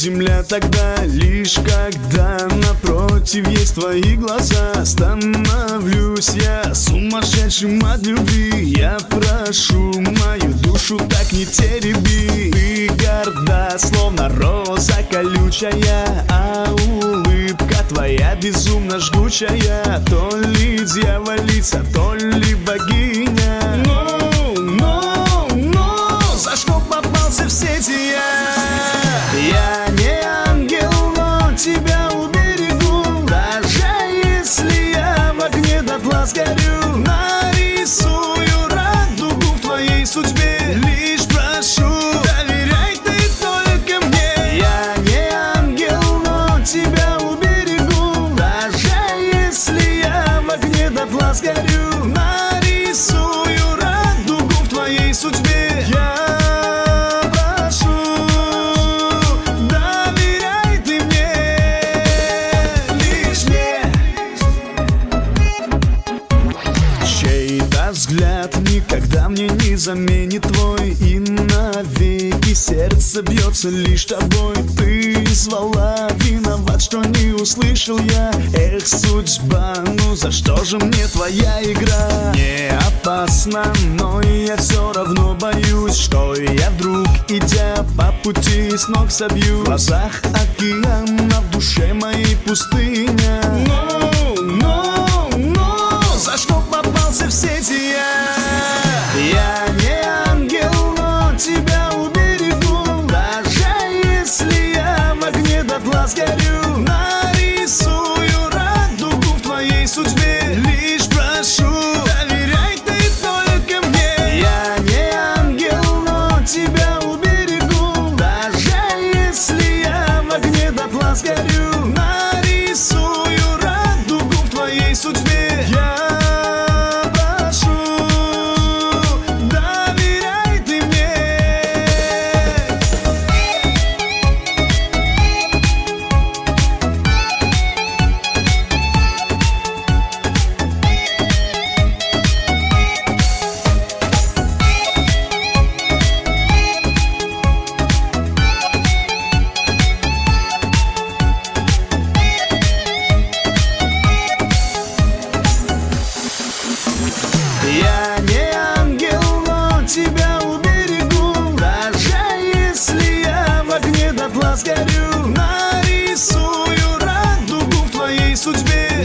земля тогда, лишь когда напротив есть твои глаза. Становлюсь я сумасшедшим от любви. Я прошу, мою душу так не тереби. Ты горда, словно роза колючая, а улыбка твоя безумно жгучая. То ли дьяволица, то ли богиня. За что попался в сети я? Я не ангел, но тебя уберегу. Даже если я в огне дотла сгорю, нарисую радугу в твоей судьбе. Лишь прошу, доверяй ты только мне. Я не ангел, но тебя уберегу. Даже если я в огне дотла сгорю, нарисую радугу в твоей судьбе. Взгляд никогда мне не заменит твой, и навеки сердце бьется лишь тобой. Ты звала, виноват, что не услышал я. Эх, судьба, ну за что же мне твоя игра? Не опасно, но я все равно боюсь, что я вдруг, идя по пути, с ног собью. В глазах океан, а в душе моей пустыня. За что попался в сети я? Я не ангел, но тебя уберегу. Даже если я в огне дотла сгорю, нарисую радугу в твоей судьбе. Лишь прошу, доверяй ты только мне. Я не ангел, но тебя уберегу. Даже если я в огне дотла сгорю, нарисую радугу в твоей судьбе. Я не ангел, но тебя уберегу. Даже если я в огне дотла сгорю, нарисую радугу в твоей судьбе.